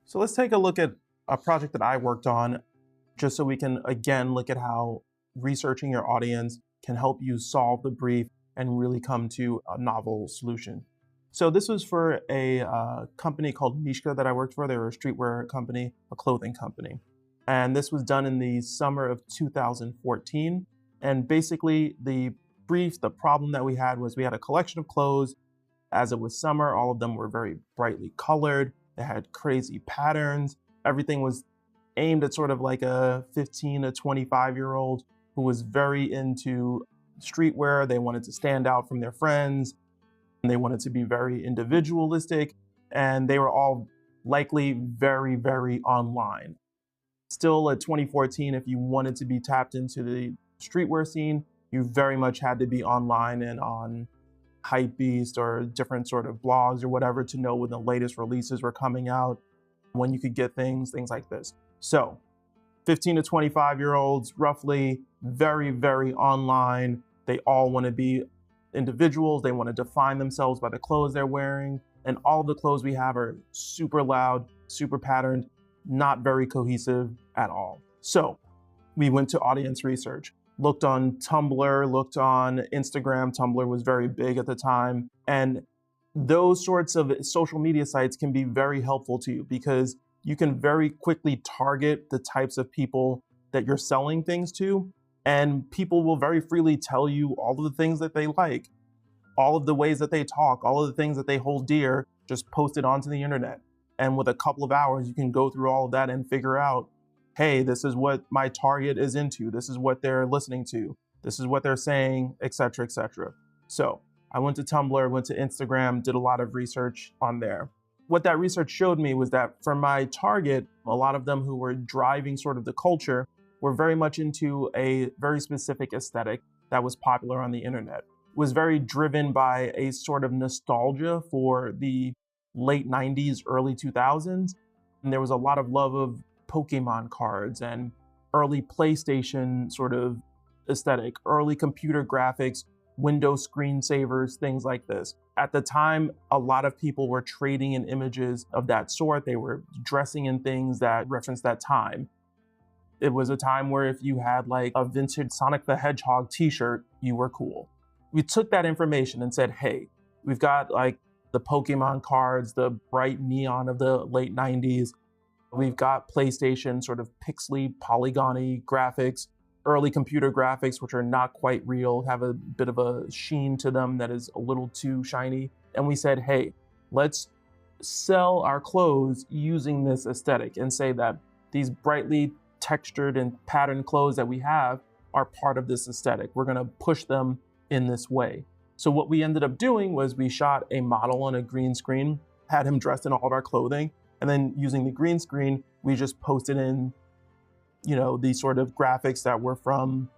So let's take a look at a project that I worked on, just so we can again look at how researching your audience can help you solve the brief and really come to a novel solution. So this was for a company called Mishka that I worked for. They were a streetwear company, a clothing company. And this was done in the summer of 2014. And basically the brief, the problem that we had was we had a collection of clothes. As it was summer, all of them were very brightly colored. They had crazy patterns. Everything was aimed at sort of like a 15 to 25-year-old who was very into streetwear. They wanted to stand out from their friends. And they wanted to be very individualistic. And they were all likely very, very online. Still at 2014, if you wanted to be tapped into the streetwear scene, you very much had to be online and on Hypebeast or different sort of blogs or whatever to know when the latest releases were coming out, when you could get things like this. So 15 to 25-year-olds, roughly, very, very online. They all want to be individuals. They want to define themselves by the clothes they're wearing. And all the clothes we have are super loud, super patterned, not very cohesive at all. So we went to audience research, looked on Tumblr, looked on Instagram. Tumblr was very big at the time. And those sorts of social media sites can be very helpful to you because you can very quickly target the types of people that you're selling things to. And people will very freely tell you all of the things that they like, all of the ways that they talk, all of the things that they hold dear, just post it onto the internet. And with a couple of hours, you can go through all of that and figure out, hey, this is what my target is into. This is what they're listening to. This is what they're saying, et cetera, et cetera. So I went to Tumblr, went to Instagram, did a lot of research on there. What that research showed me was that for my target, a lot of them who were driving sort of the culture were very much into a very specific aesthetic that was popular on the internet. It was very driven by a sort of nostalgia for the late 90s, early 2000s. And there was a lot of love of Pokemon cards and early PlayStation sort of aesthetic, early computer graphics, Windows screensavers, things like this. At the time, a lot of people were trading in images of that sort. They were dressing in things that referenced that time. It was a time where if you had like a vintage Sonic the Hedgehog t-shirt, you were cool. We took that information and said, hey, we've got like the Pokemon cards, the bright neon of the late 90s. We've got PlayStation sort of pixely, polygony graphics, early computer graphics, which are not quite real, have a bit of a sheen to them that is a little too shiny. And we said, hey, let's sell our clothes using this aesthetic and say that these brightly textured and patterned clothes that we have are part of this aesthetic. We're going to push them in this way. So what we ended up doing was we shot a model on a green screen, had him dressed in all of our clothing, and then using the green screen, we just posted in, these sort of graphics that were from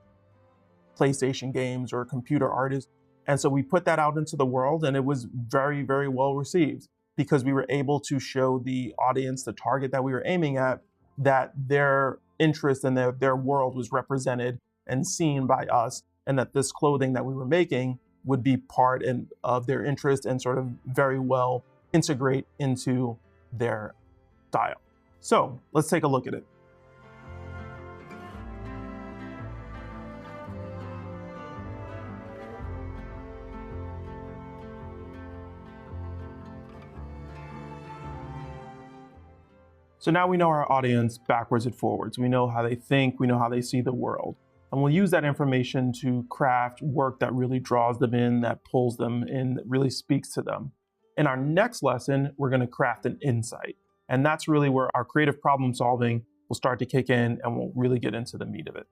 PlayStation games or computer artists. And so we put that out into the world, and it was very, very well received because we were able to show the audience, the target that we were aiming at, that their interest and their world was represented and seen by us, and that this clothing that we were making would be part of their interest and sort of very well integrate into their style. So let's take a look at it. So now we know our audience backwards and forwards. We know how they think, we know how they see the world. And we'll use that information to craft work that really draws them in, that pulls them in, that really speaks to them. In our next lesson, we're going to craft an insight. And that's really where our creative problem solving will start to kick in, and we'll really get into the meat of it.